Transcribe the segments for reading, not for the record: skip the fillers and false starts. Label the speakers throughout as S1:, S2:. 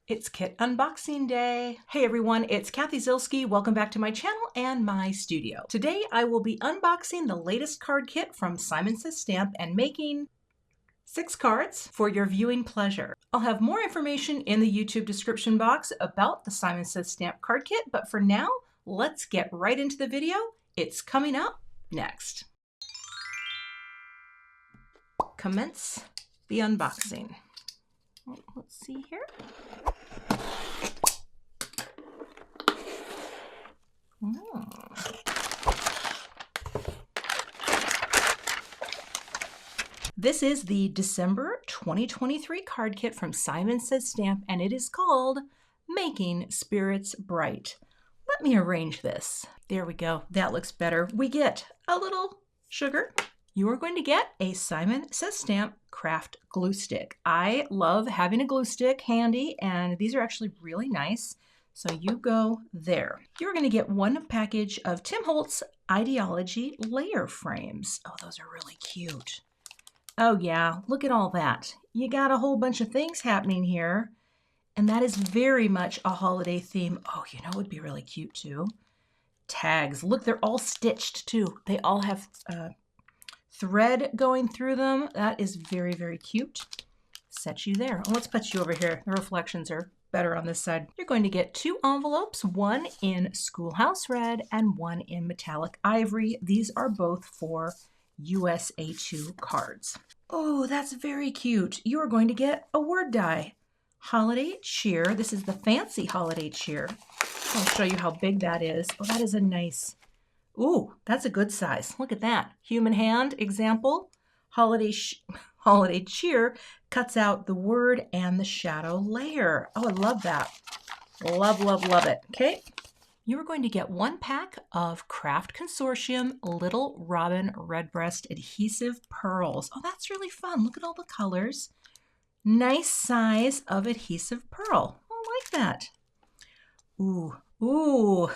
S1: It's kit unboxing day. Hey everyone, it's Cathy Zielske. Welcome back to my channel and my studio. Today I will be unboxing the latest card kit from Simon Says Stamp and making 6 cards for your viewing pleasure. I'll have more information in the YouTube description box about the Simon Says Stamp card kit, but for now, let's get right into the video. It's coming up next. Commence the unboxing. Let's see here. This is the December 2023 card kit from Simon Says Stamp, and it is called Making Spirits Bright. Let me arrange this. There we go. That looks better. We get a little sugar. You are going to get a Simon Says Stamp craft glue stick. I love having a glue stick handy, and these are actually really nice. So you go there. You're going to get one package of Tim Holtz Idea-ology layer frames. Oh, those are really cute. Oh yeah, look at all that. You got a whole bunch of things happening here, and that is very much a holiday theme. Oh, you know, it would be really cute too. Tags. Look, they're all stitched too. They all have thread going through them. That is very, very cute. Set you there. Oh, let's put you over here. The reflections are better on this side. You're going to get 2 envelopes, one in Schoolhouse Red and one in Metallic Ivory. These are both for USA2 cards. Oh, that's very cute. You are going to get a word die. Holiday Cheer. This is the fancy Holiday Cheer. I'll show you how big that is. Oh, that is a nice, ooh, that's a good size. Look at that. Human hand example. Holiday Cheer cuts out the word and the shadow layer. Oh, I love that. Love, love, love it. Okay. You are going to get 1 pack of Craft Consortium Little Robin Redbreast Adhesive Pearls. Oh, that's really fun. Look at all the colors. Nice size of adhesive pearl. I like that. Ooh, ooh,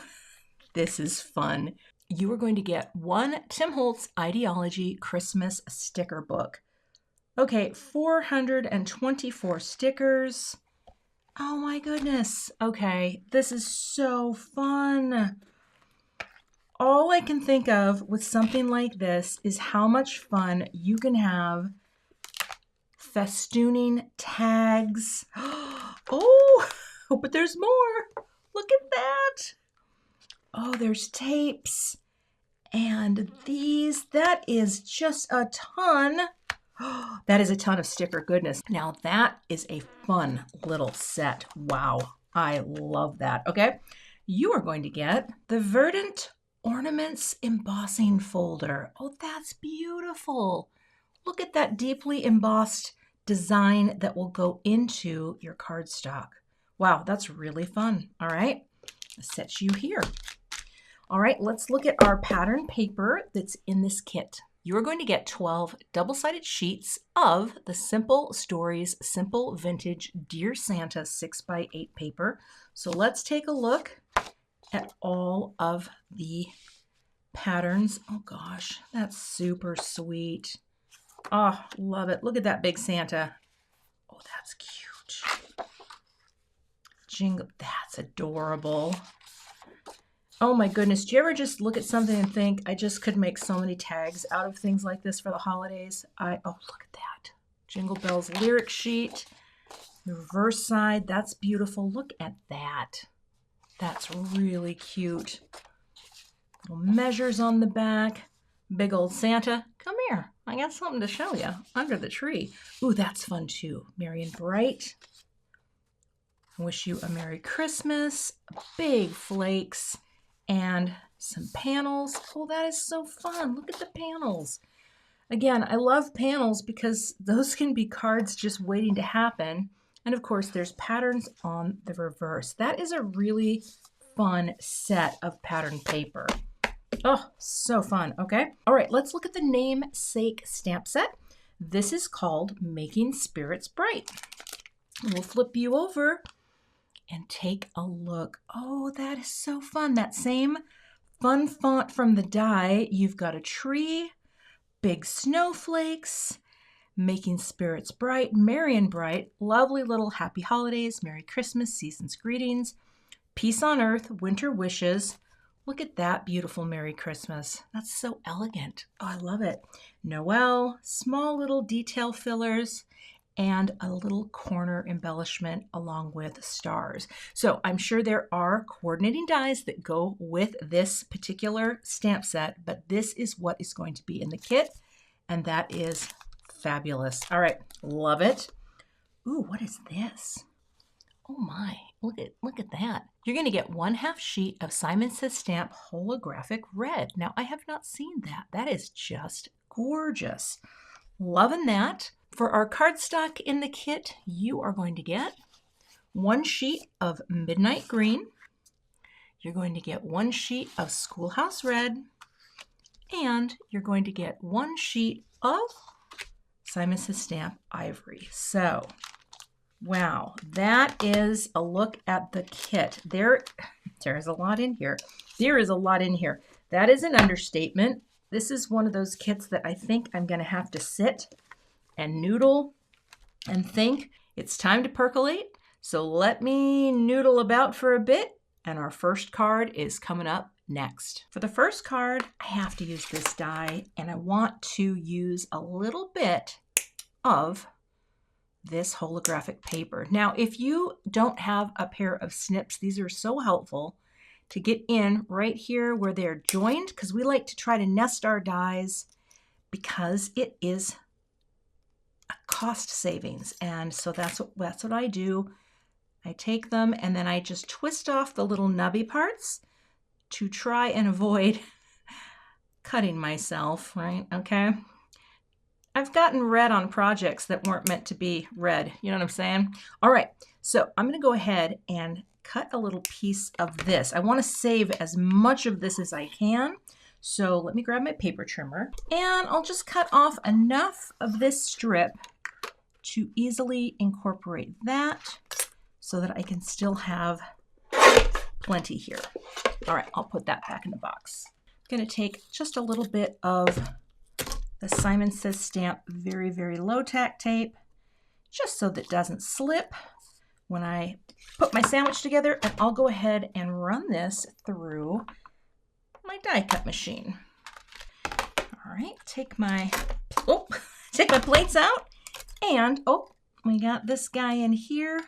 S1: this is fun. You are going to get 1 Tim Holtz Idea-ology Christmas sticker book. Okay, 424 stickers. Oh my goodness. Okay, this is so fun. All I can think of with something like this is how much fun you can have festooning tags. Oh, but there's more. Look at that. Oh, there's tapes. And these, that is just a ton. That is a ton of sticker goodness. Now that is a fun little set. Wow, I love that. Okay, you are going to get the Verdant Ornaments Embossing Folder. Oh, that's beautiful. Look at that deeply embossed design that will go into your cardstock. Wow, that's really fun. All right, I'll set you here. All right, let's look at our pattern paper that's in this kit. You are going to get 12 double-sided sheets of the Simple Stories Simple Vintage Dear Santa 6x8 paper. So let's take a look at all of the patterns. Oh gosh, that's super sweet. Oh, love it. Look at that big Santa. Oh, that's cute. Jingle, that's adorable. Oh my goodness, do you ever just look at something and think, I just could make so many tags out of things like this for the holidays? Oh, look at that. Jingle Bells lyric sheet. The reverse side, that's beautiful. Look at that. That's really cute. Little measures on the back. Big old Santa. Come here. I got something to show you under the tree. Ooh, that's fun too. Merry and Bright. I wish you a Merry Christmas. Big flakes. And some panels. Oh, that is so fun. Look at the panels. Again, I love panels because those can be cards just waiting to happen. And of course, there's patterns on the reverse. That is a really fun set of pattern paper. Oh, so fun. Okay. All right, let's look at the namesake stamp set. This is called Making Spirits Bright. We'll flip you over and take a look. Oh, that is so fun. That same fun font from the die. You've got a tree, big snowflakes, Making spirits bright, merry and bright, lovely little happy holidays, Merry Christmas, season's greetings, peace on earth, winter wishes. Look at that beautiful Merry Christmas. That's so elegant. Oh, I love it. Noel, small little detail fillers, and a little corner embellishment along with stars. So I'm sure there are coordinating dies that go with this particular stamp set, but this is what is going to be in the kit, and that is fabulous. All right, love it. Ooh, what is this? Oh my, look at that. You're going to get 1/2 sheet of Simon Says Stamp Holographic Red. Now, I have not seen that. That is just gorgeous. Loving that. For our cardstock in the kit, you are going to get 1 sheet of Midnight Green. You're going to get 1 sheet of Schoolhouse Red. And you're going to get 1 sheet of Simon Says Stamp Ivory. So, wow, that is a look at the kit. There is a lot in here. There is a lot in here. That is an understatement. This is one of those kits that I think I'm going to have to sit and noodle and think. It's time to percolate. So let me noodle about for a bit. And our first card is coming up next. For the first card, I have to use this die, and I want to use a little bit of this holographic paper. Now, if you don't have a pair of snips, these are so helpful to get in right here where they're joined, because we like to try to nest our dies because it is a cost savings. And so that's what I do. I take them and then I just twist off the little nubby parts to try and avoid cutting myself, right? Okay. I've gotten red on projects that weren't meant to be red. You know what I'm saying? All right. So I'm going to go ahead and cut a little piece of this. I want to save as much of this as I can. So let me grab my paper trimmer and I'll just cut off enough of this strip to easily incorporate that so that I can still have plenty here. All right, I'll put that back in the box. I'm going to take just a little bit of the Simon Says Stamp very, very low tack tape, just so that it doesn't slip when I put my sandwich together, and I'll go ahead and run this through my die cut machine. All right, take my plates out, and we got this guy in here,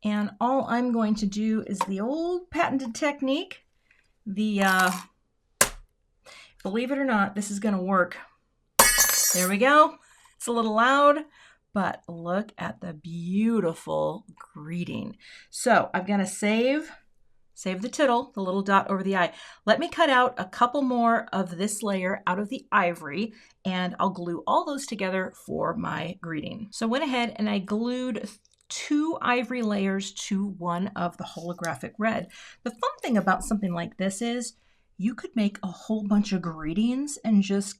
S1: and all I'm going to do is the old patented technique. Believe it or not, this is going to work. There we go. It's a little loud, but look at the beautiful greeting. So I'm going to save the tittle, the little dot over the eye. Let me cut out a couple more of this layer out of the ivory, and I'll glue all those together for my greeting. So I went ahead and I glued 2 ivory layers to one of the holographic red. The fun thing about something like this is you could make a whole bunch of greetings and just,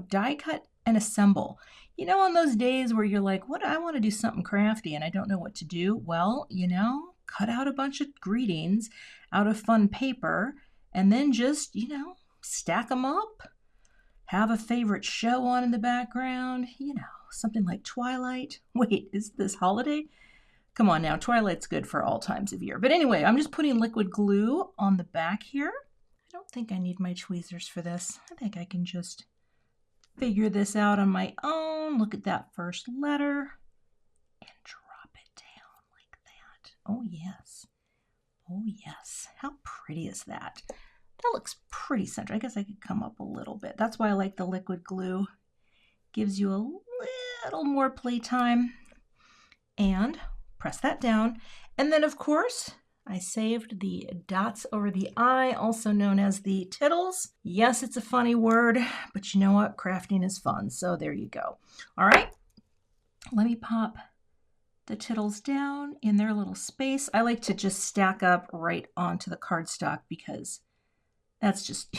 S1: die cut and assemble. On those days where you're like, I want to do something crafty and I don't know what to do. Well, cut out a bunch of greetings out of fun paper and then just, stack them up. Have a favorite show on in the background, something like Twilight. Wait, is this holiday? Come on now, Twilight's good for all times of year. But anyway, I'm just putting liquid glue on the back here. I don't think I need my tweezers for this. I think I can just figure this out on my own. Look at that first letter and drop it down like that. Oh yes. Oh yes. How pretty is that? That looks pretty centered. I guess I could come up a little bit. That's why I like the liquid glue. Gives you a little more playtime. And press that down. And then of course, I saved the dots over the eye, also known as the tittles. Yes, it's a funny word, but you know what? Crafting is fun. So there you go. All right, let me pop the tittles down in their little space. I like to just stack up right onto the cardstock because that's just,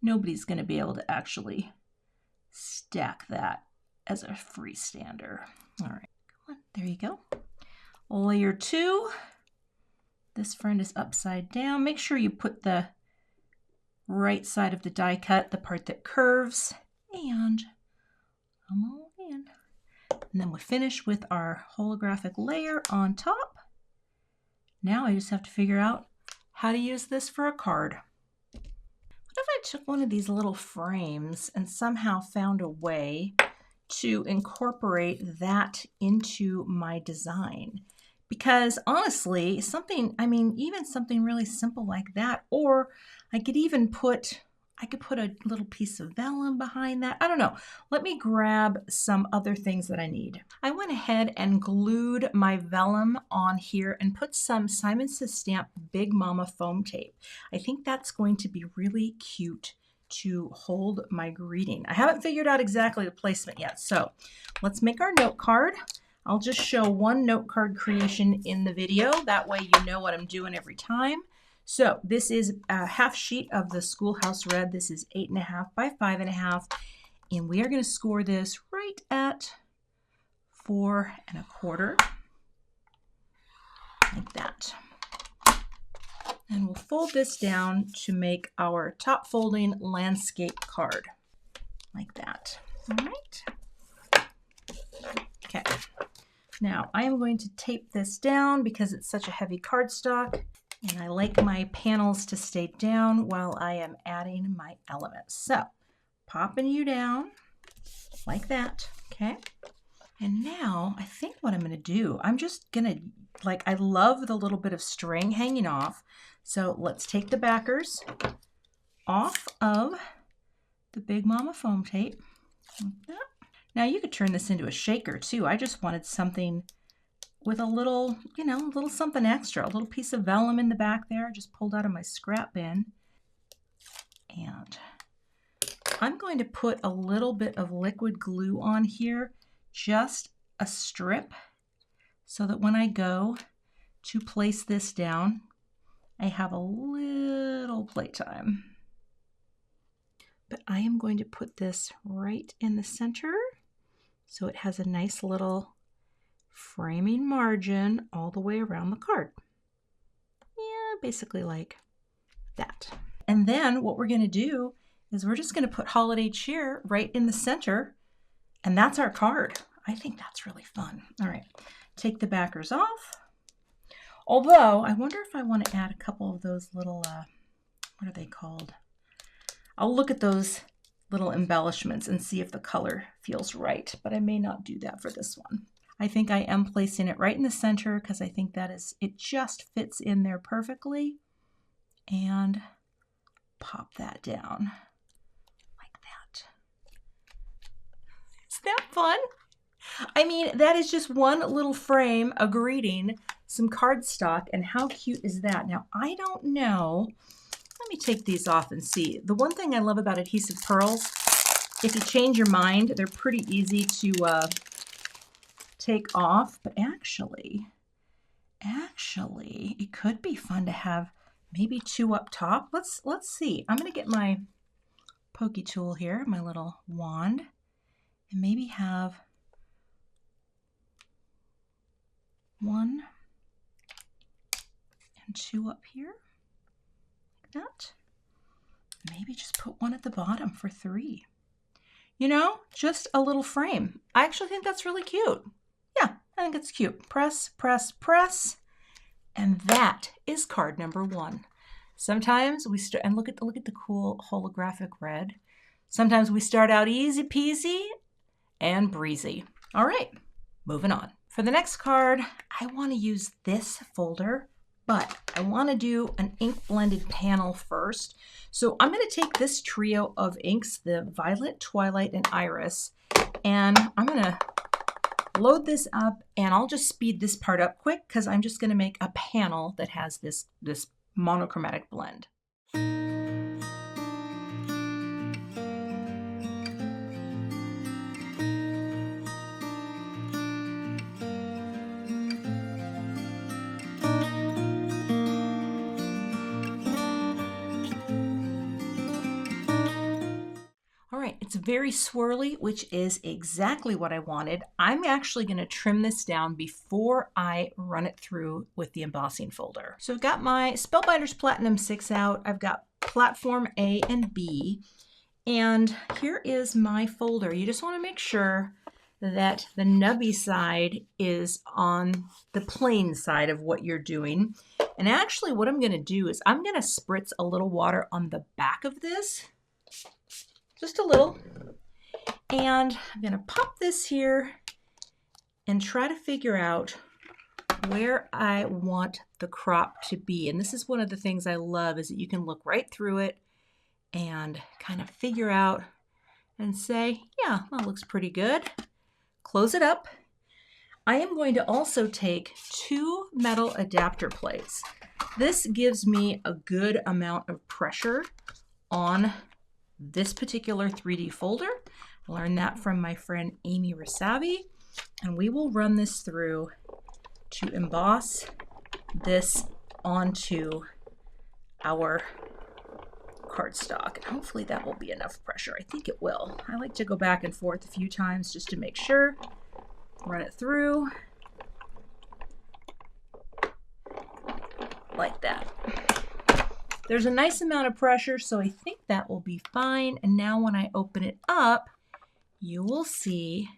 S1: nobody's going to be able to actually stack that as a freestander. All right, come on, there you go. Layer 2. This friend is upside down. Make sure you put the right side of the die cut, the part that curves, and come on in. And then we finish with our holographic layer on top. Now I just have to figure out how to use this for a card. What if I took one of these little frames and somehow found a way to incorporate that into my design? Because honestly, even something really simple like that, or I could even put a little piece of vellum behind that. I don't know. Let me grab some other things that I need. I went ahead and glued my vellum on here and put some Simon Says Stamp Big Mama foam tape. I think that's going to be really cute to hold my greeting. I haven't figured out exactly the placement yet, so let's make our note card. I'll just show one note card creation in the video. That way you know what I'm doing every time. So this is a half sheet of the Schoolhouse Red. This is 8.5 by 5.5. And we are going to score this right at 4 1/4. Like that. And we'll fold this down to make our top folding landscape card. Like that. All right. Okay. Now I am going to tape this down because it's such a heavy cardstock. And I like my panels to stay down while I am adding my elements. So, popping you down like that, okay? And now, I think what I'm going to do, I'm just going to, I love the little bit of string hanging off. So, let's take the backers off of the Big Mama foam tape. Like that. Now, you could turn this into a shaker, too. I just wanted something with a little, a little something extra, a little piece of vellum in the back there, just pulled out of my scrap bin. And I'm going to put a little bit of liquid glue on here, just a strip, so that when I go to place this down, I have a little playtime. But I am going to put this right in the center, so it has a nice little framing margin all the way around the card. Yeah, basically like that. And then what we're going to do is we're just going to put Holiday Cheer right in the center, and that's our card. I think that's really fun. All right, take the backers off. Although, I wonder if I want to add a couple of those little, what are they called? I'll look at those little embellishments and see if the color feels right, but I may not do that for this one. I think I am placing it right in the center because I think it just fits in there perfectly. And pop that down like that. Is that fun? I mean, that is just one little frame, a greeting, some cardstock, and how cute is that? Now, I don't know. Let me take these off and see. The one thing I love about adhesive pearls, if you change your mind, they're pretty easy to take off, but actually, it could be fun to have maybe 2 up top. Let's see. I'm going to get my pokey tool here, my little wand, and maybe have 1 and 2 up here, like that. Maybe just put 1 at the bottom for 3. Just a little frame. I actually think that's really cute. Yeah, I think it's cute. Press, press, press. And that is card number 1. Sometimes we start, and look at the cool holographic red. Sometimes we start out easy peasy and breezy. All right, moving on. For the next card, I want to use this folder, but I want to do an ink blended panel first. So I'm going to take this trio of inks, the Violet, Twilight, and Iris, and I'm going to load this up, and I'll just speed this part up quick because I'm just going to make a panel that has this monochromatic blend. All right, it's very swirly, which is exactly what I wanted. I'm actually going to trim this down before I run it through with the embossing folder. So I've got my Spellbinders Platinum 6 out. I've got Platform A and B. And here is my folder. You just want to make sure that the nubby side is on the plain side of what you're doing. And actually what I'm going to do is I'm going to spritz a little water on the back of this, just a little. And I'm going to pop this here and try to figure out where I want the crop to be. And this is one of the things I love, is that you can look right through it and kind of figure out and say, yeah, that looks pretty good. Close it up. I am going to also take 2 metal adapter plates. This gives me a good amount of pressure on this particular 3D folder. I learned that from my friend Amy Rasavi, and we will run this through to emboss this onto our cardstock. And hopefully that will be enough pressure. I think it will. I like to go back and forth a few times just to make sure. Run it through like that. There's a nice amount of pressure, so I think that will be fine. And now when I open it up, you will see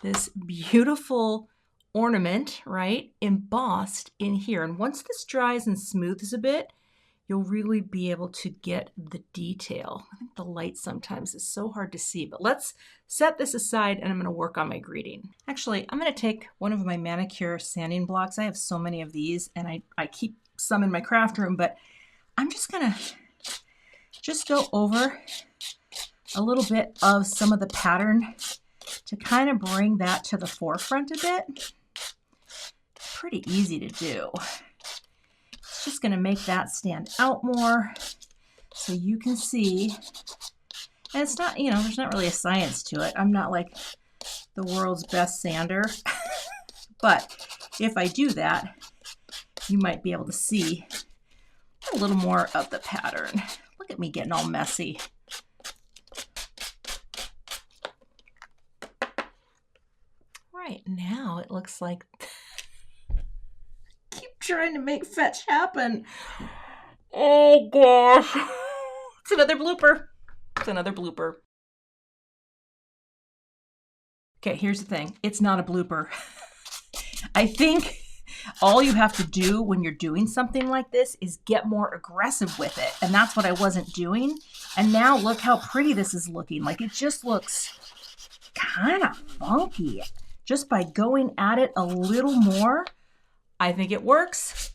S1: this beautiful ornament, right, embossed in here. And once this dries and smooths a bit, you'll really be able to get the detail. I think the light sometimes is so hard to see, but let's set this aside and I'm going to work on my greeting. Actually, I'm going to take one of my manicure sanding blocks. I have so many of these and I keep some in my craft room, but I'm just going to just go over a little bit of some of the pattern to kind of bring that to the forefront a bit. Pretty easy to do. It's just going to make that stand out more so you can see. And it's not, you know, there's not really a science to it. I'm not like the world's best sander. But if I do that, you might be able to see a little more of the pattern. Look at me getting all messy. Right now it looks like keep trying to make fetch happen. Oh gosh. It's another blooper. It's another blooper. Okay, here's the thing. It's not a blooper. I think all you have to do when you're doing something like this is get more aggressive with it. And that's what I wasn't doing. And now look how pretty this is looking. Like it just looks kind of funky. Just by going at it a little more, I think it works.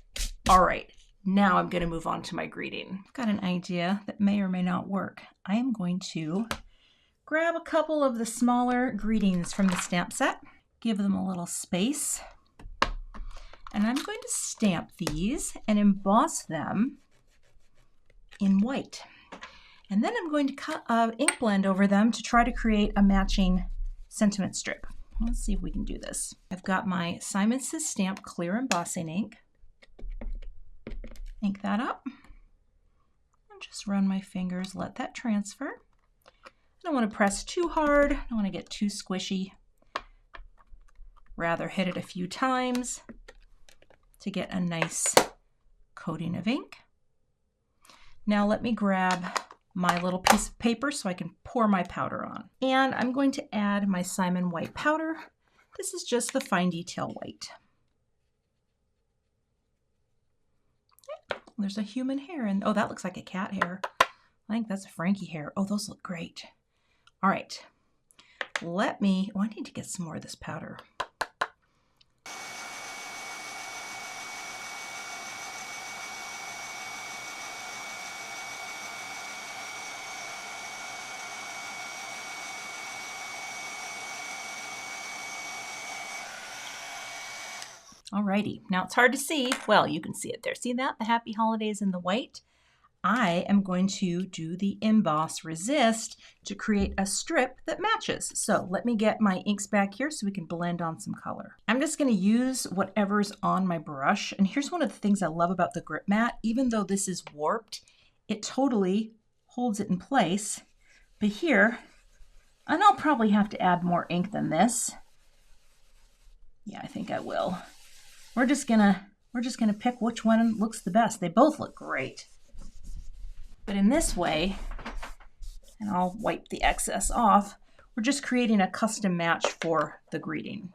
S1: All right, now I'm going to move on to my greeting. I've got an idea that may or may not work. I am going to grab a couple of the smaller greetings from the stamp set, give them a little space, and I'm going to stamp these and emboss them in white. And then I'm going to cut ink blend over them to try to create a matching sentiment strip. Let's see if we can do this. I've got my Simon Says Stamp clear embossing ink. Ink that up. And just run my fingers, let that transfer. I don't want to press too hard. I don't want to get too squishy. Rather hit it a few times to get a nice coating of ink. Now let me grab my little piece of paper so I can pour my powder on. And I'm going to add my Simon white powder. This is just the fine detail white. There's a human hair, and oh, that looks like a cat hair. I think that's a Frankie hair. Oh, those look great. All right, I need to get some more of this powder. Alrighty, now it's hard to see. Well, you can see it there. See that? The Happy Holidays in the white. I am going to do the emboss resist to create a strip that matches. So let me get my inks back here so we can blend on some color. I'm just going to use whatever's on my brush. And here's one of the things I love about the grip mat. Even though this is warped, it totally holds it in place. But here, and I'll probably have to add more ink than this. Yeah, I think I will. We're just gonna pick which one looks the best. They both look great. But in this way, and I'll wipe the excess off, We're just creating a custom match for the greeting.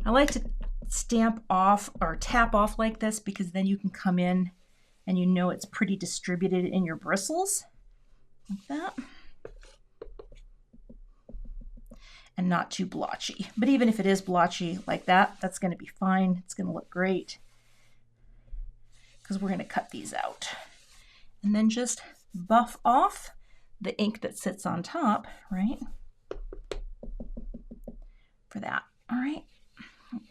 S1: I like to stamp off or tap off like this because then you can come in and you know it's pretty distributed in your bristles, like that. And not too blotchy. But even if it is blotchy like that, that's going to be fine. It's going to look great because we're going to cut these out. And then just buff off the ink that sits on top, right? For that, all right?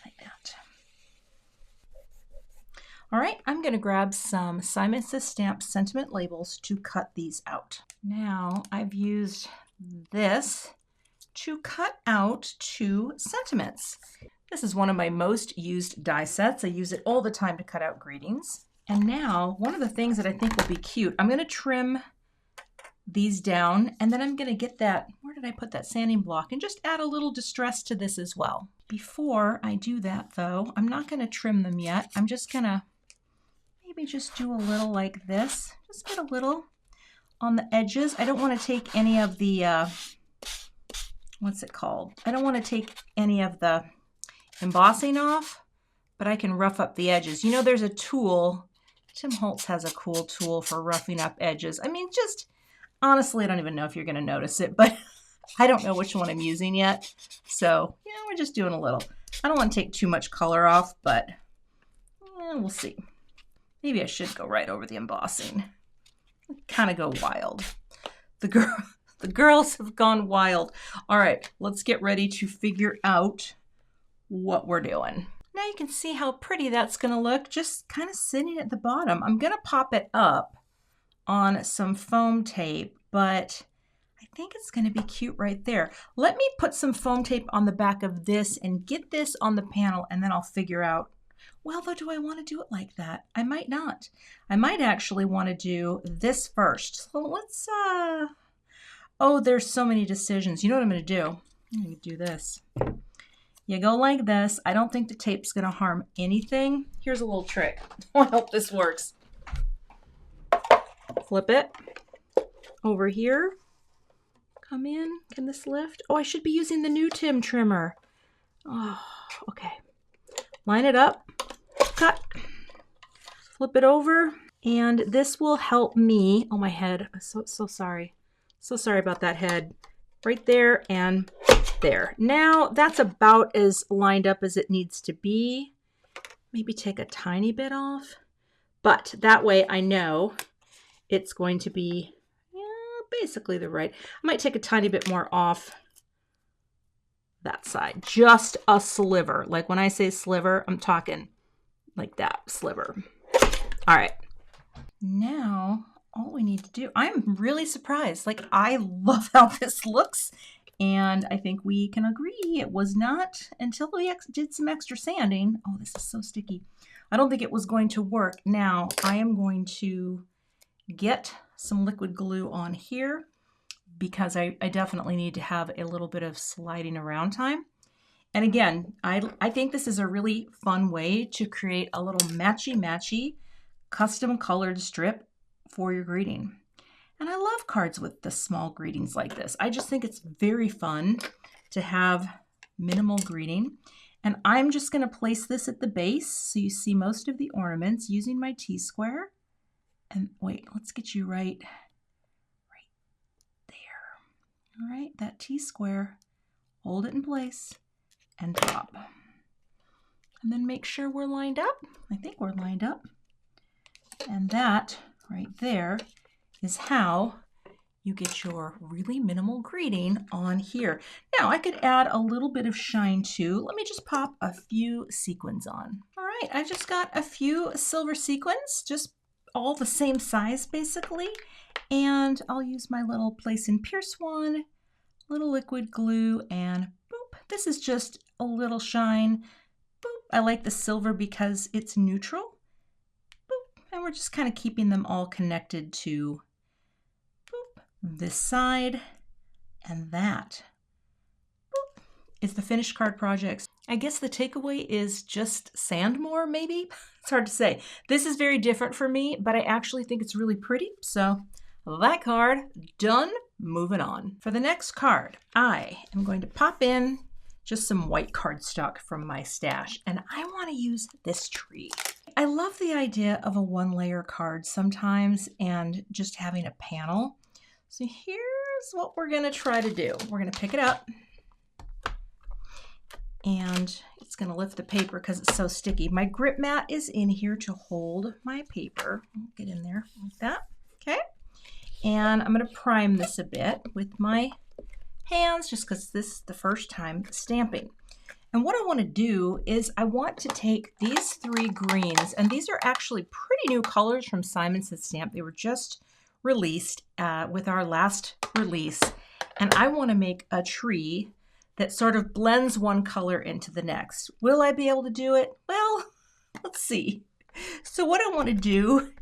S1: Like that. All right, I'm going to grab some Simon Says Stamp sentiment labels to cut these out. Now I've used this to cut out 2 sentiments. This is one of my most used die sets. I use it all the time to cut out greetings. And now one of the things that I think will be cute, I'm going to trim these down and then I'm going to get that, where did I put that sanding block, and just add a little distress to this as well. Before I do that though, I'm not going to trim them yet. I'm just going to maybe just do a little like this. Just get a little on the edges. I don't want to take any of the what's it called? I don't want to take any of the embossing off, but I can rough up the edges. You know, there's a tool. Tim Holtz has a cool tool for roughing up edges. I mean, just honestly, I don't even know if you're going to notice it, but I don't know which one I'm using yet. So, yeah, we're just doing a little. I don't want to take too much color off, but we'll see. Maybe I should go right over the embossing. Kind of go wild. The girls have gone wild. All right, let's get ready to figure out what we're doing. Now you can see how pretty that's gonna look, just kind of sitting at the bottom. I'm gonna pop it up on some foam tape, but I think it's gonna be cute right there. Let me put some foam tape on the back of this and get this on the panel, and then I'll figure out, well, though, do I wanna do it like that? I might not. I might actually wanna do this first. So let's, oh, there's so many decisions. You know what I'm going to do? I'm going to do this. You go like this. I don't think the tape's going to harm anything. Here's a little trick. I hope this works. Flip it over here. Come in. Can this lift? Oh, I should be using the new Tim trimmer. Oh, okay. Line it up. Cut. Flip it over. And this will help me. Oh, my head. I'm so sorry. So sorry about that head. Right there and there. Now that's about as lined up as it needs to be. Maybe take a tiny bit off. But that way I know it's going to be basically the right. I might take a tiny bit more off that side. Just a sliver. Like when I say sliver, I'm talking like that sliver. All right. Now all we need to do, I'm really surprised. Like, I love how this looks, and I think we can agree it was not until we did some extra sanding. Oh, this is so sticky. I don't think it was going to work. Now, I am going to get some liquid glue on here because I definitely need to have a little bit of sliding around time. And again, I think this is a really fun way to create a little matchy-matchy custom colored strip for your greeting. And I love cards with the small greetings like this. I just think it's very fun to have minimal greeting. And I'm just going to place this at the base so you see most of the ornaments using my T-square. And wait, let's get you right there. All right, that T-square, hold it in place and drop. And then make sure we're lined up. I think we're lined up. And that right there is how you get your really minimal greeting on here. Now I could add a little bit of shine too. Let me just pop a few sequins on. All right, I just got a few silver sequins, just all the same size basically. And I'll use my little place and pierce one, little liquid glue, and boop. This is just a little shine. Boop. I like the silver because it's neutral. And we're just kind of keeping them all connected to boop, this side and that. Boop, is the finished card projects. I guess the takeaway is just sand more, maybe? It's hard to say. This is very different for me, but I actually think it's really pretty. So that card done, moving on. For the next card, I am going to pop in just some white cardstock from my stash, and I want to use this tree. I love the idea of a one-layer card sometimes and just having a panel. So here's what we're going to try to do. We're going to pick it up, and it's going to lift the paper because it's so sticky. My grip mat is in here to hold my paper. Get in there like that. Okay. And I'm going to prime this a bit with my hands just because this is the first time stamping. And what I want to do is I want to take these three greens, and these are actually pretty new colors from Simon Says Stamp. They were just released with our last release. And I want to make a tree that sort of blends one color into the next. Will I be able to do it? Well, let's see. So what I want to do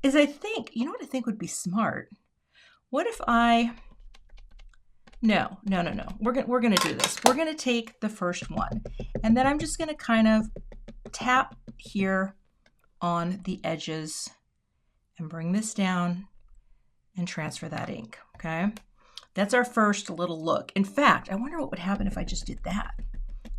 S1: is I think, you know what I think would be smart? What if No. We're going to do this. We're going to take the first one, and then I'm just going to kind of tap here on the edges and bring this down and transfer that ink, okay? That's our first little look. In fact, I wonder what would happen if I just did that,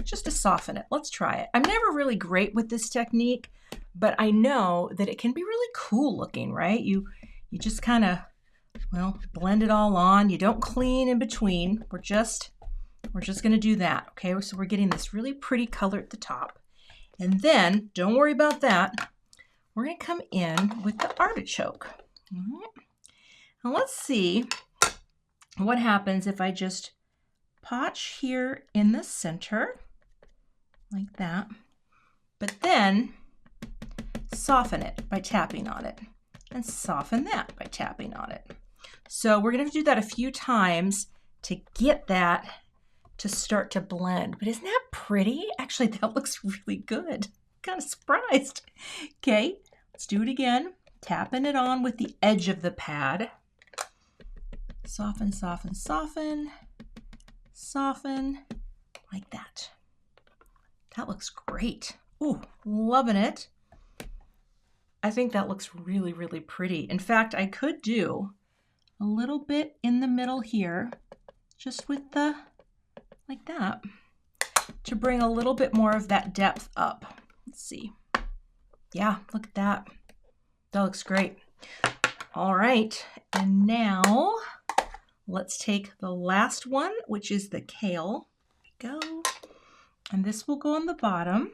S1: just to soften it. Let's try it. I'm never really great with this technique, but I know that it can be really cool looking, right? You just kind of, well, blend it all on. You don't clean in between. We're just going to do that, okay? So we're getting this really pretty color at the top. And then, don't worry about that. We're going to come in with the artichoke. All right. Now let's see what happens if I just potch here in the center, like that, but then soften it by tapping on it, and soften that by tapping on it. So we're going to do that a few times to get that to start to blend. But isn't that pretty? Actually, that looks really good. Kind of surprised. Okay, let's do it again. Tapping it on with the edge of the pad. Soften, soften, soften, soften, like that. That looks great. Ooh, loving it. I think that looks really, really pretty. In fact, I could do a little bit in the middle here, just with the, like that, to bring a little bit more of that depth up. Let's see. Yeah, look at that. That looks great. All right, and now let's take the last one, which is the kale. There we go. And this will go on the bottom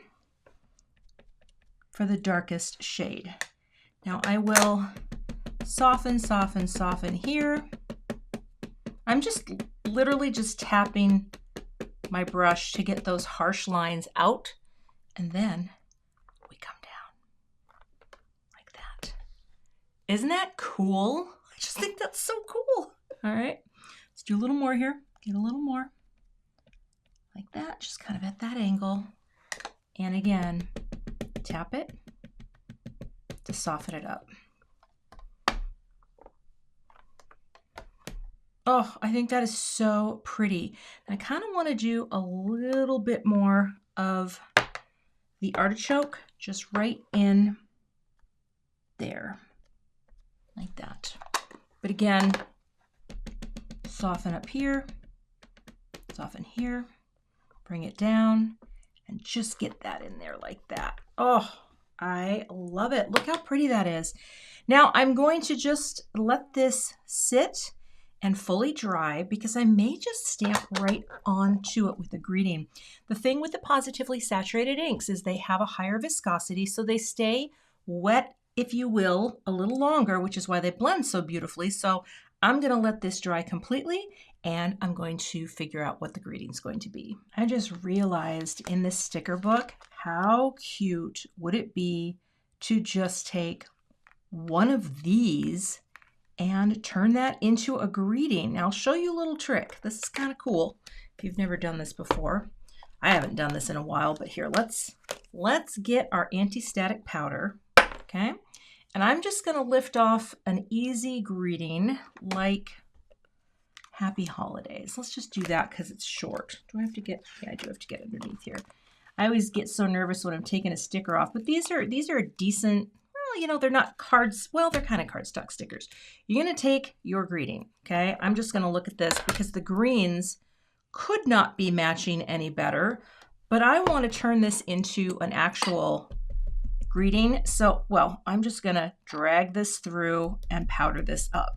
S1: for the darkest shade. Now I will soften, soften, soften here. I'm just literally just tapping my brush to get those harsh lines out, and then we come down like that. Isn't that cool? I just think that's so cool. All right, let's do a little more here. Get a little more like that, just kind of at that angle. And again, tap it to soften it up. Oh, I think that is so pretty. And I kind of want to do a little bit more of the artichoke just right in there, like that. But again, soften up here, soften here, bring it down, and just get that in there like that. Oh, I love it. Look how pretty that is. Now I'm going to just let this sit and fully dry because I may just stamp right onto it with the greeting. The thing with the positively saturated inks is they have a higher viscosity, so they stay wet, if you will, a little longer, which is why they blend so beautifully. So I'm going to let this dry completely, and I'm going to figure out what the greeting is going to be. I just realized in this sticker book, how cute would it be to just take one of these and turn that into a greeting. Now I'll show you a little trick. This is kind of cool if you've never done this before. I haven't done this in a while, but here, let's get our anti-static powder, okay? And I'm just gonna lift off an easy greeting like Happy Holidays. Let's just do that because it's short. Do I have to get, yeah, I do have to get underneath here. I always get so nervous when I'm taking a sticker off, but these are a decent, well, you know, they're not cards. Well, they're kind of cardstock stickers. You're going to take your greeting, okay? I'm just going to look at this because the greens could not be matching any better, but I want to turn this into an actual greeting. So, well, I'm just going to drag this through and powder this up.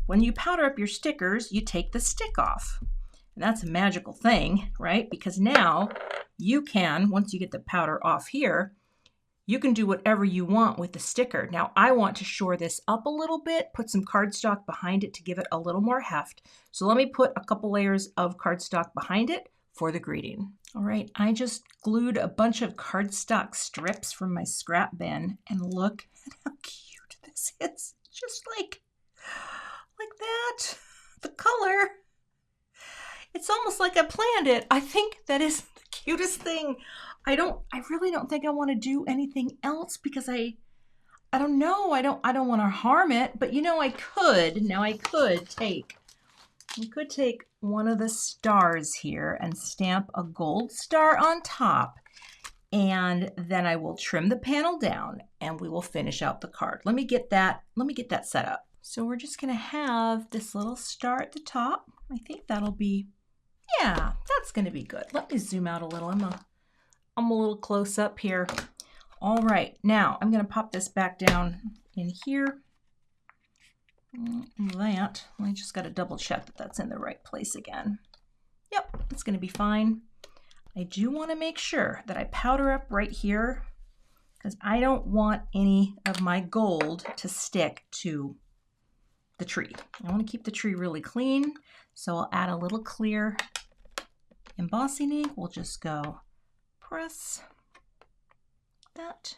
S1: When you powder up your stickers, you take the stick off. And that's a magical thing, right? Because now you can, once you get the powder off here, you can do whatever you want with the sticker. Now I want to shore this up a little bit, put some cardstock behind it to give it a little more heft. So let me put a couple layers of cardstock behind it for the greeting. All right, I just glued a bunch of cardstock strips from my scrap bin, and look at how cute this is. Just like that. The color. It's almost like I planned it. I think that is the cutest thing. I really don't think I want to do anything else because I don't know. I don't want to harm it, but you know, I could. Now I could take one of the stars here and stamp a gold star on top, and then I will trim the panel down and we will finish out the card. Let me get that set up. So we're just going to have this little star at the top. I think that'll be, yeah, that's going to be good. Let me zoom out a little. I'm a little close up here. All right, now I'm going to pop this back down in here. I just got to double check that that's in the right place again. Yep, it's going to be fine. I do want to make sure that I powder up right here because I don't want any of my gold to stick to the tree. I want to keep the tree really clean, so I'll add a little clear embossing ink. We'll just go press that,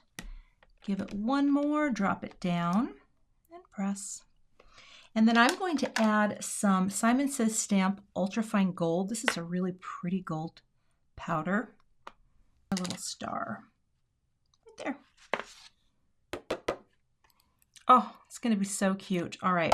S1: give it one more, drop it down, and press. And then I'm going to add some Simon Says Stamp Ultrafine Gold. This is a really pretty gold powder. A little star right there. Oh, it's going to be so cute. All right.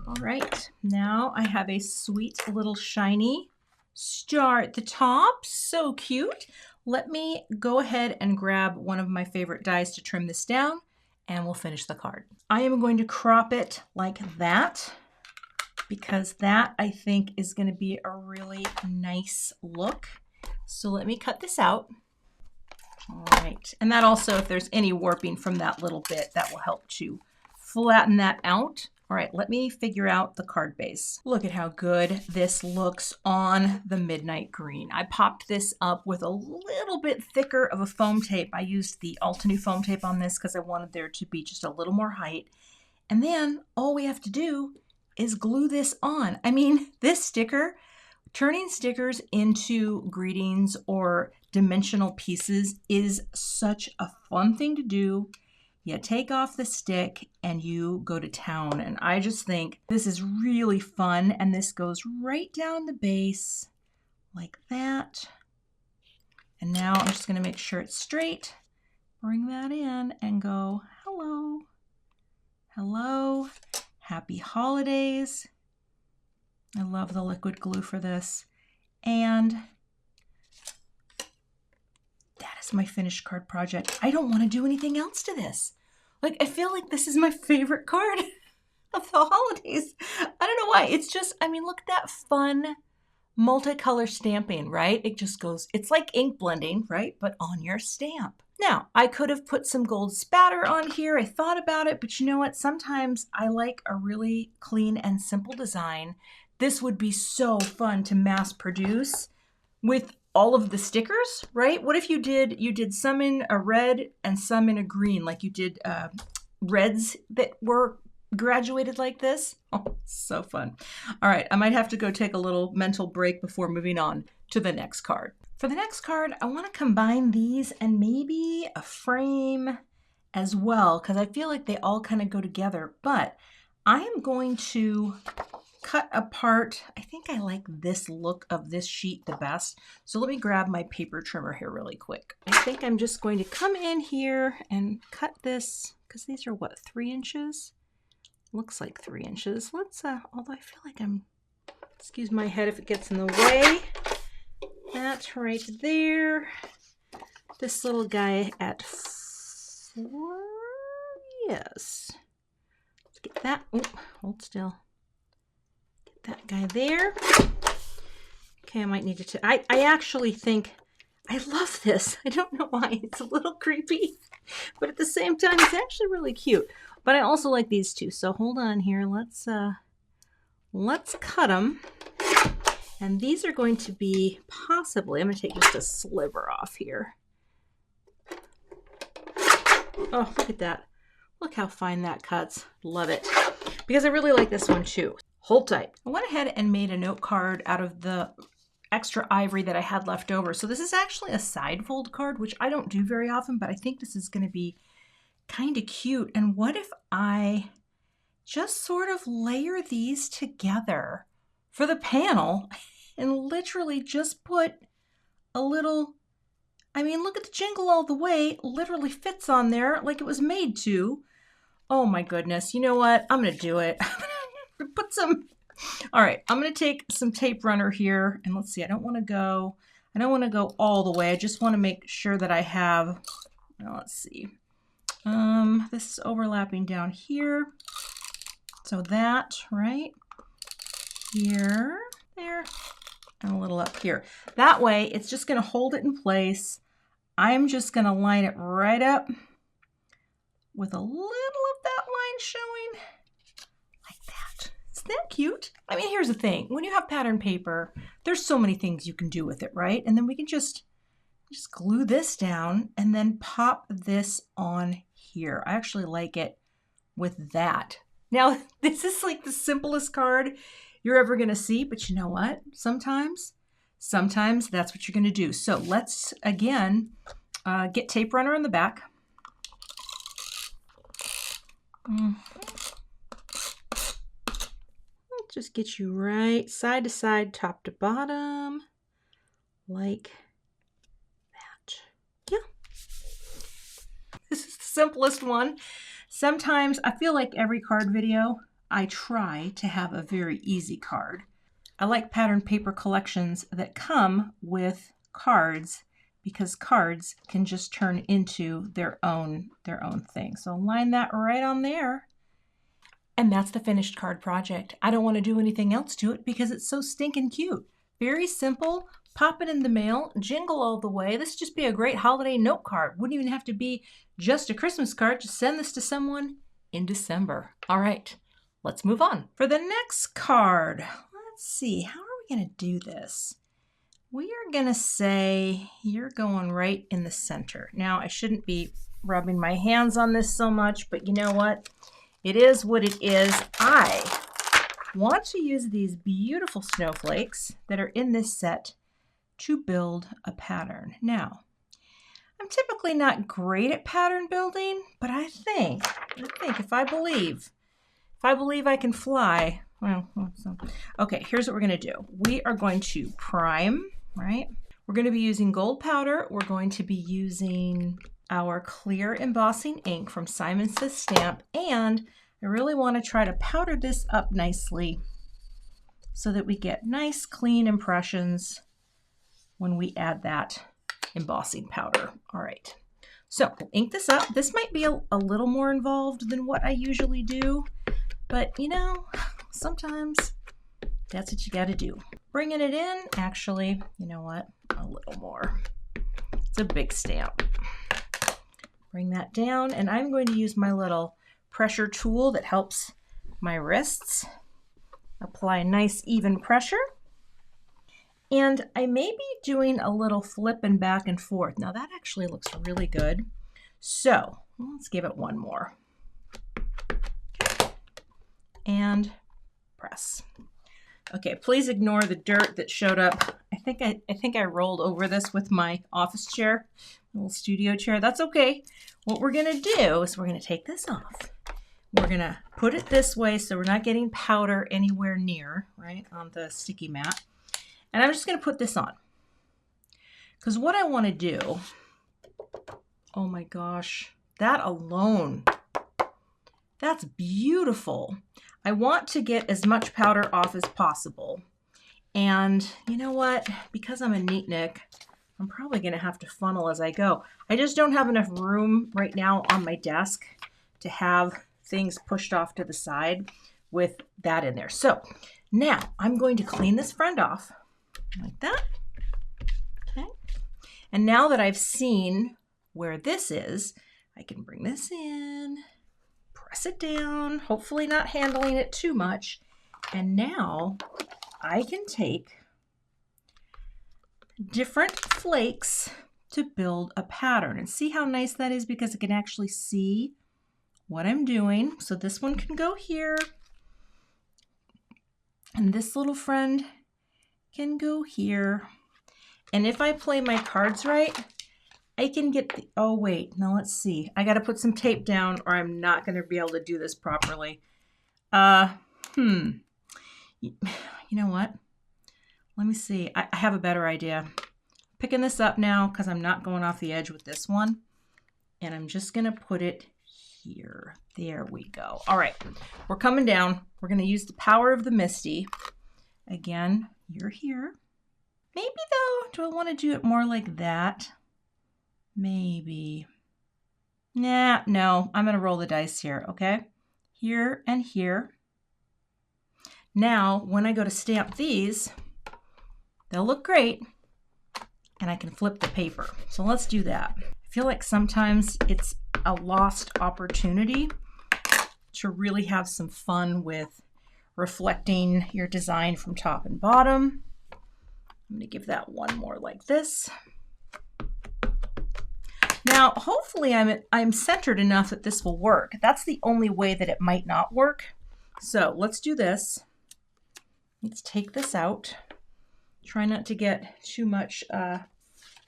S1: All right, now I have a sweet little shiny star at the top. So cute. Let me go ahead and grab one of my favorite dies to trim this down, and we'll finish the card. I am going to crop it like that because that, I think, is going to be a really nice look. So let me cut this out. All right, and that also, if there's any warping from that little bit, that will help to flatten that out. All right, let me figure out the card base. Look at how good this looks on the midnight green. I popped this up with a little bit thicker of a foam tape. I used the Altenew foam tape on this because I wanted there to be just a little more height. And then all we have to do is glue this on. I mean, this sticker, turning stickers into greetings or dimensional pieces is such a fun thing to do. You take off the stick and you go to town. And I just think this is really fun. And this goes right down the base like that. And now I'm just going to make sure it's straight. Bring that in and go, hello, hello, happy holidays. I love the liquid glue for this. And that is my finished card project. I don't want to do anything else to this. Like, I feel like this is my favorite card of the holidays. I don't know why. It's just, I mean, look at that fun multicolor stamping, right? It just goes, it's like ink blending, right? But on your stamp. Now, I could have put some gold spatter on here. I thought about it, but you know what? Sometimes I like a really clean and simple design. This would be so fun to mass produce with all of the stickers, right? What if you did some in a red and some in a green, like you did reds that were graduated like this? Oh, so fun. All right, I might have to go take a little mental break before moving on to the next card. For the next card, I want to combine these and maybe a frame as well, because I feel like they all kind of go together, but I am going to cut apart. I think I like this look of this sheet the best. So let me grab my paper trimmer here really quick. I think I'm just going to come in here and cut this because these are what, 3 inches? Looks like 3 inches. Let's, although I feel like excuse my head if it gets in the way. that right there. This little guy at 4. Yes. Let's get that. Oh, hold still. Get that guy there. Okay, I might need to. I actually think I love this. I don't know why. It's a little creepy, but at the same time, it's actually really cute. But I also like these two. So hold on here. Let's cut them. And these are going to be possibly. I'm going to take just a sliver off here. Oh, look at that. Look how fine that cuts. Love it. Because I really like this one too. Hold tight. I went ahead and made a note card out of the extra ivory that I had left over. So this is actually a side fold card, which I don't do very often, but I think this is going to be kind of cute. And what if I just sort of layer these together for the panel and literally just put a little, I mean, look at the jingle all the way, literally fits on there like it was made to. Oh my goodness. You know what? I'm going to do it. I'm going to put some, all right, I'm going to take some tape runner here and let's see, I don't want to go all the way. I just want to make sure that I have, well, let's see. This is overlapping down here. So that right here, there, and a little up here. That way, it's just going to hold it in place. I'm just going to line it right up with a little of that line showing like that. Isn't that cute? I mean, here's the thing. When you have pattern paper, there's so many things you can do with it, right? And then we can just glue this down and then pop this on here. I actually like it with that. Now, this is like the simplest card you're ever going to see, but you know what? Sometimes that's what you're going to do. So let's, again, get tape runner in the back. Let's just get you right side to side, top to bottom, like that. Yeah. This is the simplest one. Sometimes I feel like every card video, I try to have a very easy card. I like pattern paper collections that come with cards because cards can just turn into their own thing. So line that right on there. And that's the finished card project. I don't want to do anything else to it because it's so stinking cute. Very simple. Pop it in the mail, jingle all the way. This would just be a great holiday note card. Wouldn't even have to be just a Christmas card. Just send this to someone in December. All right, let's move on. For the next card, let's see, how are we going to do this? We are going to say you're going right in the center. Now, I shouldn't be rubbing my hands on this so much, but you know what? It is what it is. I want to use these beautiful snowflakes that are in this set to build a pattern. Now, I'm typically not great at pattern building, but I think if I believe I can fly, well, okay, here's what we're going to do. We are going to prime, right? We're going to be using gold powder. We're going to be using our clear embossing ink from Simon Says Stamp, and I really want to try to powder this up nicely so that we get nice, clean impressions when we add that embossing powder. All right, so we'll ink this up. This might be a little more involved than what I usually do, but you know, sometimes that's what you got to do. Bringing it in, actually, you know what? A little more. It's a big stamp. Bring that down, and I'm going to use my little pressure tool that helps my wrists. Apply a nice even pressure. And I may be doing a little flipping back and forth. Now that actually looks really good. So let's give it one more. Okay. And press. Okay, please ignore the dirt that showed up. I think I rolled over this with my office chair, little studio chair. That's okay. What we're gonna do is we're gonna take this off. We're gonna put it this way so we're not getting powder anywhere near, right, on the sticky mat. And I'm just going to put this on because what I want to do, oh my gosh, that alone, that's beautiful. I want to get as much powder off as possible. And you know what? Because I'm a neatnik, I'm probably going to have to funnel as I go. I just don't have enough room right now on my desk to have things pushed off to the side with that in there. So now I'm going to clean this front off like that. Okay. And now that I've seen where this is, I can bring this in, press it down, hopefully not handling it too much. And now I can take different flakes to build a pattern. And see how nice that is, because I can actually see what I'm doing. So this one can go here. And this little friend can go here. And if I play my cards right, I can get the, oh wait, now let's see. I got to put some tape down or I'm not going to be able to do this properly. You know what? Let me see. I have a better idea. Picking this up now because I'm not going off the edge with this one. And I'm just going to put it here. There we go. All right. We're coming down. We're going to use the power of the Misty. Again, you're here. Maybe though, do I want to do it more like that? Maybe. Nah, no. I'm going to roll the dice here, okay? Here and here. Now, when I go to stamp these, they'll look great, and I can flip the paper. So let's do that. I feel like sometimes it's a lost opportunity to really have some fun with reflecting your design from top and bottom. I'm going to give that one more like this. Now, hopefully I'm centered enough that this will work. That's the only way that it might not work. So let's do this. Let's take this out. Try not to get too much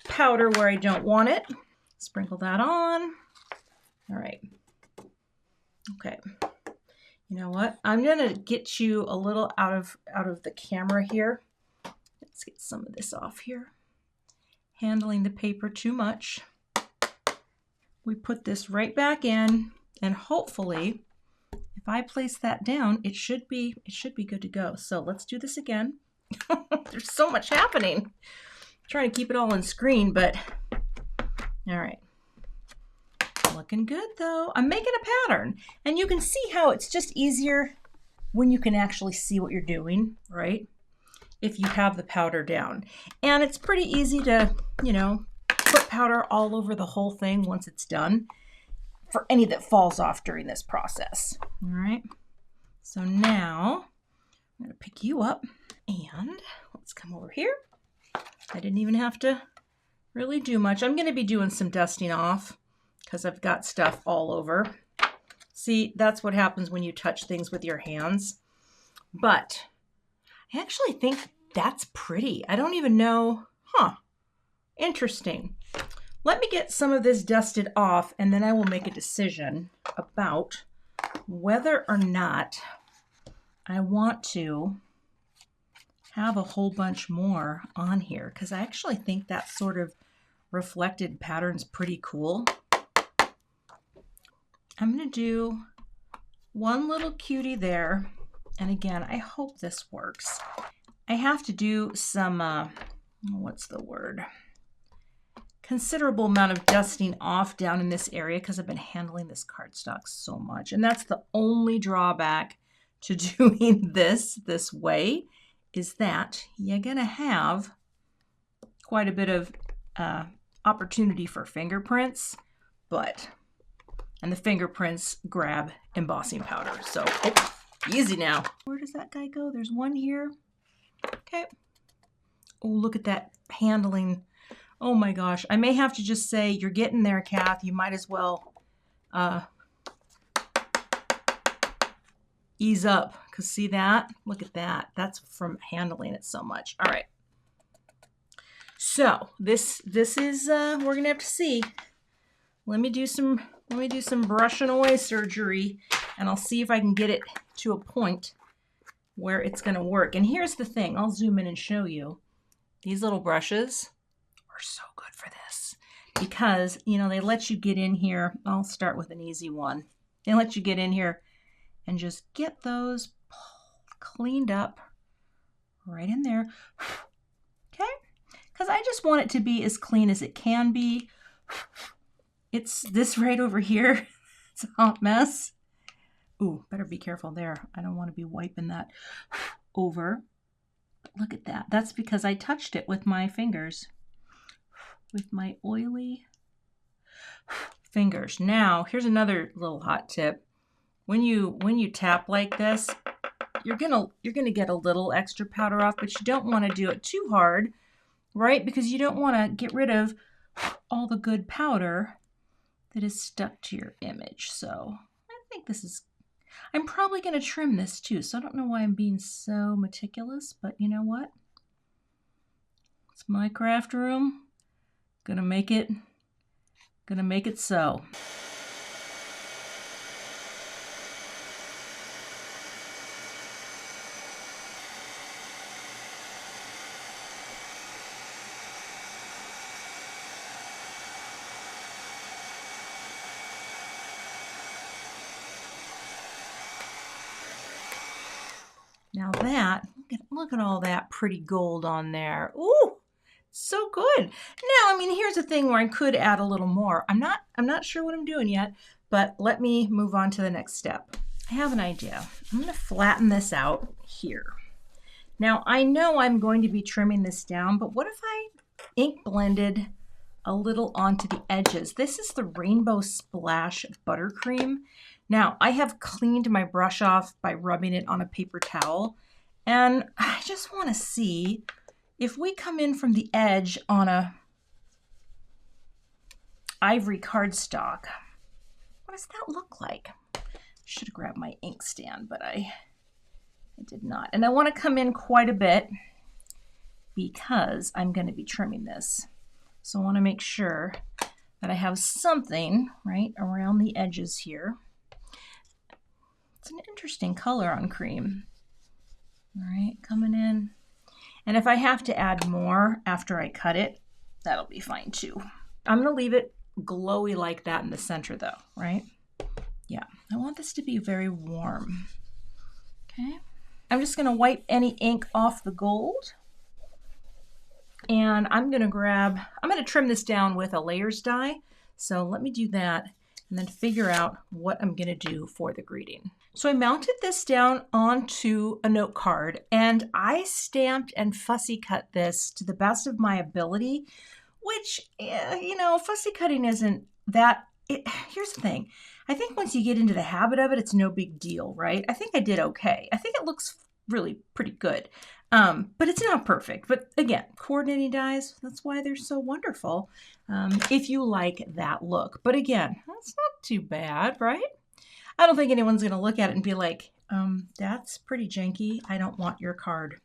S1: powder where I don't want it. Sprinkle that on. All right. Okay. You know what? I'm gonna get you a little out of the camera here. Let's get some of this off here. Handling the paper too much. We put this right back in, and hopefully, if I place that down, it should be good to go. So let's do this again. There's so much happening. I'm trying to keep it all on screen, but all right. Looking good though. I'm making a pattern, and you can see how it's just easier when you can actually see what you're doing, right? If you have the powder down. And it's pretty easy to, you know, put powder all over the whole thing once it's done for any that falls off during this process. All right. So now I'm going to pick you up and let's come over here. I didn't even have to really do much. I'm going to be doing some dusting off because I've got stuff all over. See, that's what happens when you touch things with your hands. But I actually think that's pretty. I don't even know. Huh. Interesting. Let me get some of this dusted off, and then I will make a decision about whether or not I want to have a whole bunch more on here, because I actually think that sort of reflected pattern's pretty cool. I'm going to do one little cutie there. And again, I hope this works. I have to do some, what's the word? Considerable amount of dusting off down in this area because I've been handling this cardstock so much. And that's the only drawback to doing this way, is that you're going to have quite a bit of opportunity for fingerprints, and the fingerprints grab embossing powder. So, easy now. Where does that guy go? There's one here. Okay. Oh, look at that handling. Oh my gosh. I may have to just say, you're getting there, Kath. You might as well ease up. Because see that? Look at that. That's from handling it so much. All right. So this is we're gonna have to see. Let me do some brushing away surgery, and I'll see if I can get it to a point where it's gonna work. And here's the thing, I'll zoom in and show you. These little brushes are so good for this because, you know, they let you get in here. I'll start with an easy one. They let you get in here and just get those cleaned up right in there. Okay, because I just want it to be as clean as it can be. It's this right over here. It's a hot mess. Ooh, better be careful there. I don't want to be wiping that over. Look at that. That's because I touched it with my fingers, with my oily fingers. Now, here's another little hot tip. When you tap like this, you're gonna get a little extra powder off, but you don't want to do it too hard, right? Because you don't want to get rid of all the good powder that is stuck to your image. So I think this is, I'm probably going to trim this too. So I don't know why I'm being so meticulous, but you know what? It's my craft room. Gonna make it so. Now that, look at all that pretty gold on there. Ooh, so good. Now, I mean, here's the thing where I could add a little more. I'm not sure what I'm doing yet, but let me move on to the next step. I have an idea. I'm going to flatten this out here. Now, I know I'm going to be trimming this down, but what if I ink blended a little onto the edges? This is the Rainbow Splash Buttercream. Now, I have cleaned my brush off by rubbing it on a paper towel, and I just want to see if we come in from the edge on a ivory cardstock, what does that look like? Should have grabbed my ink stand, but I did not. And I want to come in quite a bit because I'm going to be trimming this. So I want to make sure that I have something right around the edges here. It's an interesting color on cream. All right, coming in. And if I have to add more after I cut it, that'll be fine too. I'm going to leave it glowy like that in the center though, right? Yeah, I want this to be very warm. Okay, I'm just going to wipe any ink off the gold. And I'm going to trim this down with a layers die. So let me do that and then figure out what I'm going to do for the greeting. So I mounted this down onto a note card and I stamped and fussy cut this to the best of my ability, which, you know, fussy cutting isn't that, here's the thing. I think once you get into the habit of it, it's no big deal, right? I think I did okay. I think it looks really pretty good, but it's not perfect. But again, coordinating dies, that's why they're so wonderful if you like that look. But again, that's not too bad, right? I don't think anyone's going to look at it and be like, that's pretty janky. I don't want your card.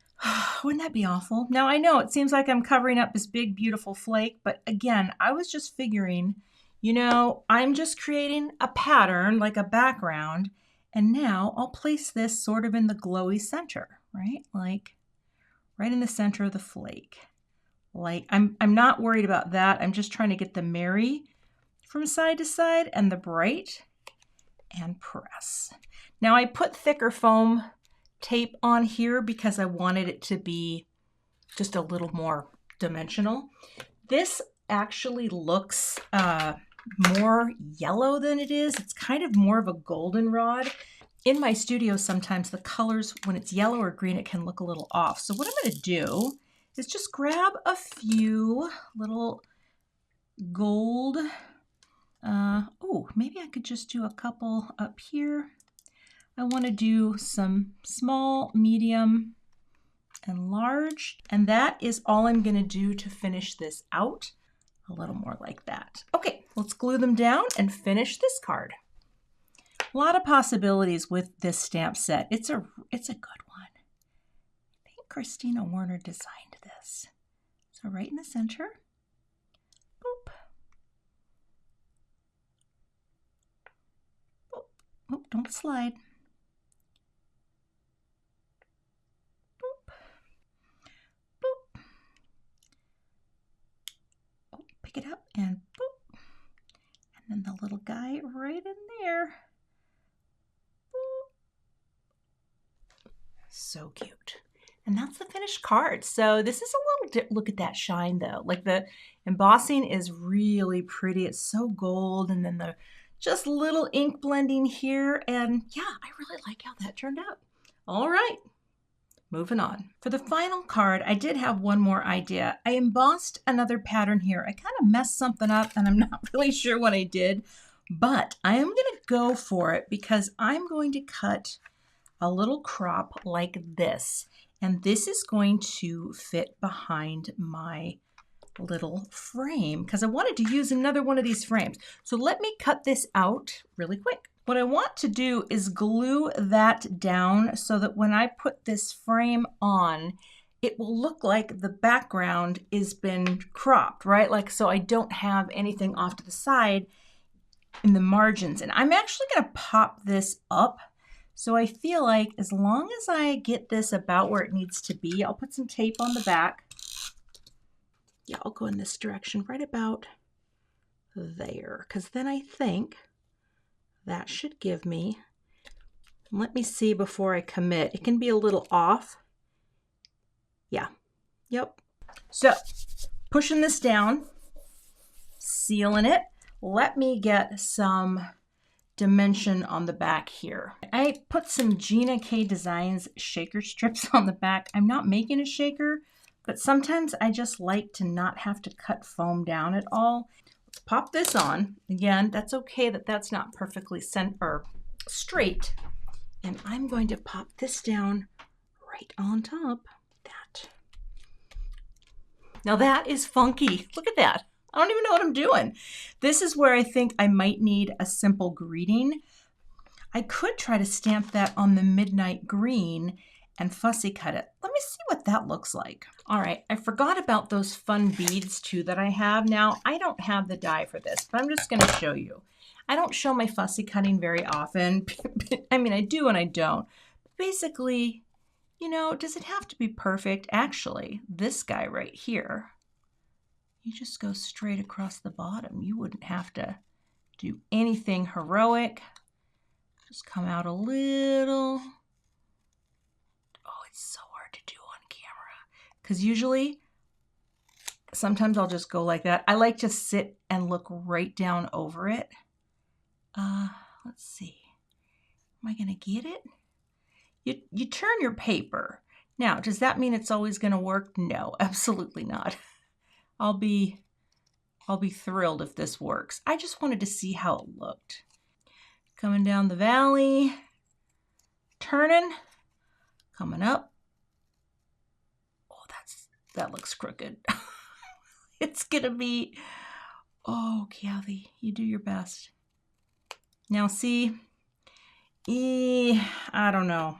S1: Wouldn't that be awful? Now, I know it seems like I'm covering up this big, beautiful flake, but again, I was just figuring, you know, I'm just creating a pattern, like a background, and now I'll place this sort of in the glowy center, right? Like right in the center of the flake. Like I'm not worried about that. I'm just trying to get the merry from side to side and the bright and press. Now I put thicker foam tape on here because I wanted it to be just a little more dimensional. This actually looks more yellow than it is. It's kind of more of a goldenrod. In my studio, sometimes the colors, when it's yellow or green, it can look a little off. So what I'm going to do is just grab a few little gold. Oh, maybe I could just do a couple up here. I want to do some small, medium, and large. And that is all I'm going to do to finish this out. A little more like that. Okay, let's glue them down and finish this card. A lot of possibilities with this stamp set. It's a good one. I think Christina Warner designed this. So right in the center. Boop. Boop. Oh, don't slide. Boop. Boop. Oh, pick it up and boop. And then the little guy right in there. So cute. And that's the finished card. So this is a little, look at that shine though. Like the embossing is really pretty. It's so gold. And then the just little ink blending here. And yeah, I really like how that turned out. All right, moving on. For the final card, I did have one more idea. I embossed another pattern here. I kind of messed something up and I'm not really sure what I did, but I am gonna go for it because I'm going to cut a little crop like this. And this is going to fit behind my little frame because I wanted to use another one of these frames. So let me cut this out really quick. What I want to do is glue that down so that when I put this frame on, it will look like the background has been cropped, right? Like, so I don't have anything off to the side in the margins. And I'm actually going to pop this up. So I feel like as long as I get this about where it needs to be, I'll put some tape on the back. Yeah, I'll go in this direction right about there, because then I think that should give me, let me see before I commit. It can be a little off. Yeah, yep. So pushing this down, sealing it. Let me get some dimension on the back here. I put some Gina K Designs shaker strips on the back. I'm not making a shaker, but sometimes I just like to not have to cut foam down at all. Let's pop this on. Again, that's okay that that's not perfectly straight. And I'm going to pop this down right on top. That. Now that is funky. Look at that. I don't even know what I'm doing. This is where I think I might need a simple greeting. I could try to stamp that on the midnight green and fussy cut it. Let me see what that looks like. All right, I forgot about those fun beads too that I have. Now, I don't have the die for this, but I'm just gonna show you. I don't show my fussy cutting very often. I mean, I do and I don't. Basically, you know, does it have to be perfect? Actually, this guy right here, you just go straight across the bottom. You wouldn't have to do anything heroic. Just come out a little. Oh, it's so hard to do on camera. Because usually, sometimes I'll just go like that. I like to sit and look right down over it. Let's see. Am I gonna get it? You turn your paper. Now, does that mean it's always gonna work? No, absolutely not. I'll be thrilled if this works. I just wanted to see how it looked. Coming down the valley, turning, coming up. Oh, that looks crooked. It's gonna be, oh, Cathy, you do your best. Now see, I don't know.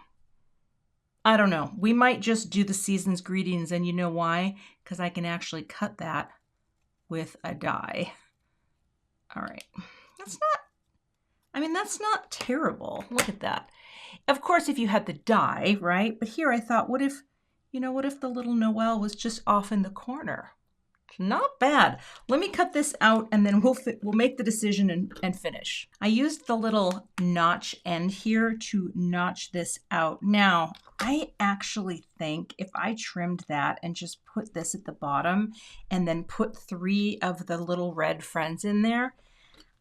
S1: I don't know. We might just do the season's greetings, and you know why? Because I can actually cut that with a die. All right. That's not terrible. Look at that. Of course, if you had the die, right? But here I thought, what if the little Noelle was just off in the corner? Not bad. Let me cut this out and then we'll make the decision and finish. I used the little notch end here to notch this out. Now, I actually think if I trimmed that and just put this at the bottom and then put 3 of the little red friends in there,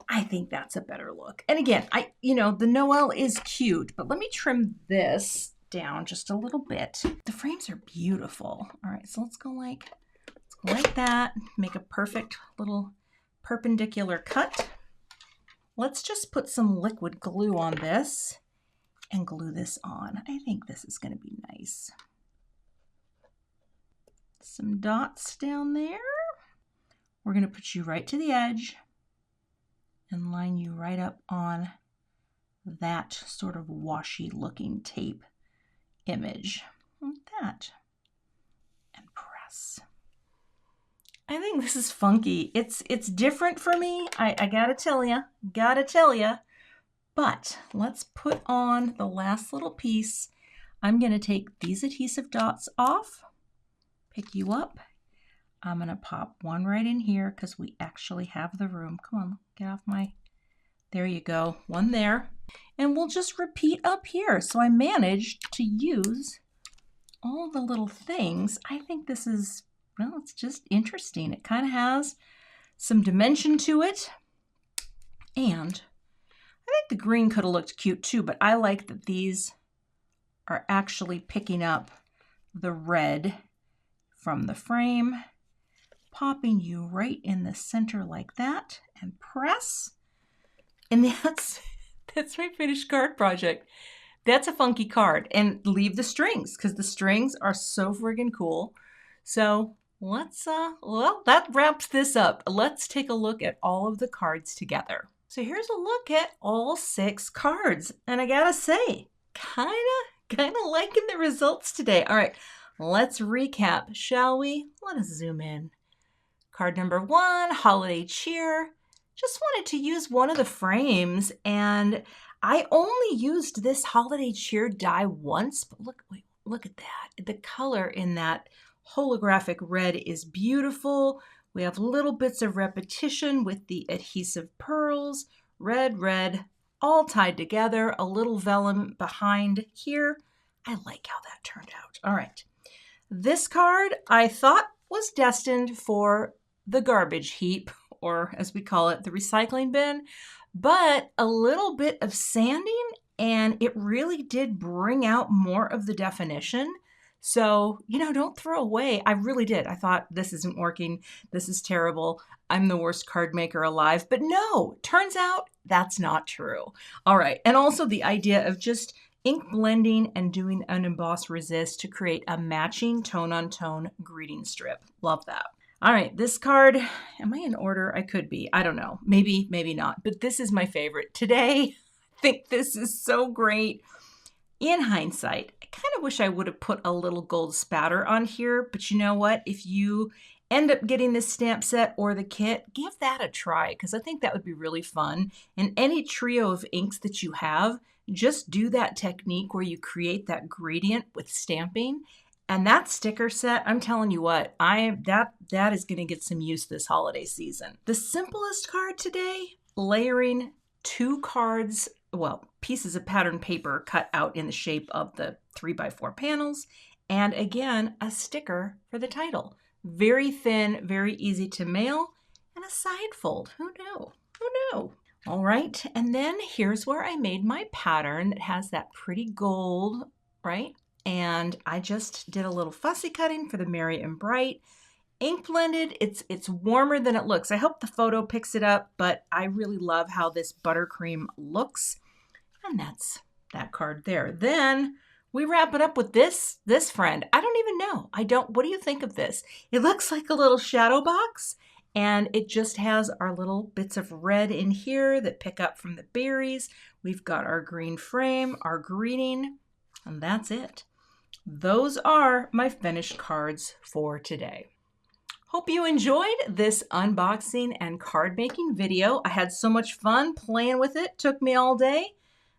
S1: I think that's a better look. And again, the Noelle is cute, but let me trim this down just a little bit. The frames are beautiful. All right, so let's go like that, make a perfect little perpendicular cut. Let's just put some liquid glue on this and glue this on. I think this is going to be nice. Some dots down there. We're going to put you right to the edge and line you right up on that sort of washy looking tape image. Like that. And press. I think this is funky. It's different for me. I gotta tell ya. But let's put on the last little piece. I'm gonna take these adhesive dots off, pick you up. I'm gonna pop one right in here because we actually have the room. Come on, get off there you go, one there. And we'll just repeat up here. So I managed to use all the little things, I think this is, well, it's just interesting. It kind of has some dimension to it. And I think the green could have looked cute too, but I like that these are actually picking up the red from the frame, popping you right in the center like that, and press. And that's my finished card project. That's a funky card. And leave the strings, because the strings are so friggin' cool. So let's, well, that wraps this up. Let's take a look at all of the cards together. So here's a look at all 6 cards. And I gotta say, kinda liking the results today. All right, let's recap, shall we? Let us zoom in. Card number 1, Holiday Cheer. Just wanted to use one of the frames, and I only used this Holiday Cheer die once, but look at that. The color in that holographic red is beautiful. We have little bits of repetition with the adhesive pearls, red, all tied together, a little vellum behind here. I like how that turned out. All right. This card I thought was destined for the garbage heap, or as we call it, the recycling bin, but a little bit of sanding and it really did bring out more of the definition. So, you know, don't throw away. I really did. I thought this isn't working. This is terrible. I'm the worst card maker alive. But no, turns out that's not true. All right. And also the idea of just ink blending and doing an emboss resist to create a matching tone-on-tone greeting strip. Love that. All right, this card, am I in order? I could be. I don't know. Maybe not. But this is my favorite. Today, I think this is so great. In hindsight, I kind of wish I would have put a little gold spatter on here. But you know what? If you end up getting this stamp set or the kit, give that a try, because I think that would be really fun. And any trio of inks that you have, just do that technique where you create that gradient with stamping. And that sticker set, I'm telling you what, that is going to get some use this holiday season. The simplest card today, layering 2 cards, well, pieces of pattern paper cut out in the shape of the 3x4 panels, and again, a sticker for the title. Very thin, very easy to mail, and a side fold. Who knew? Who knew? All right, and then here's where I made my pattern that has that pretty gold, right? And I just did a little fussy cutting for the Merry and Bright. Ink blended, it's warmer than it looks. I hope the photo picks it up, but I really love how this buttercream looks. And that's that card there. Then we wrap it up with this friend. I don't even know. What do you think of this? It looks like a little shadow box, and it just has our little bits of red in here that pick up from the berries. We've got our green frame, our greeting, and that's it. Those are my finished cards for today. Hope you enjoyed this unboxing and card making video. I had so much fun playing with it. Took me all day.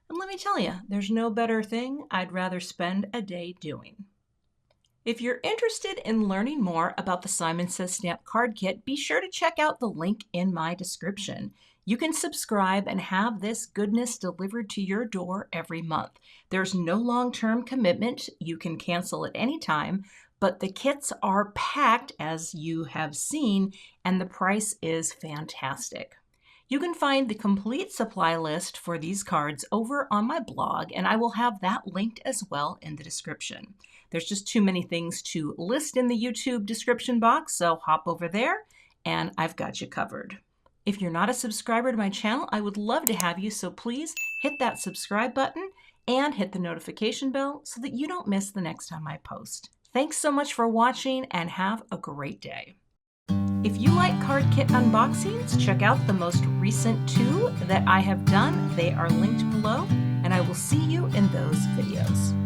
S1: And let me tell you, there's no better thing I'd rather spend a day doing. If you're interested in learning more about the Simon Says Stamp Card Kit, be sure to check out the link in my description. You can subscribe and have this goodness delivered to your door every month. There's no long-term commitment. You can cancel at any time, but the kits are packed, as you have seen, and the price is fantastic. You can find the complete supply list for these cards over on my blog, and I will have that linked as well in the description. There's just too many things to list in the YouTube description box, so hop over there, and I've got you covered. If you're not a subscriber to my channel, I would love to have you, so please hit that subscribe button and hit the notification bell so that you don't miss the next time I post. Thanks so much for watching and have a great day. If you like card kit unboxings, check out the most recent 2 that I have done. They are linked below, and I will see you in those videos.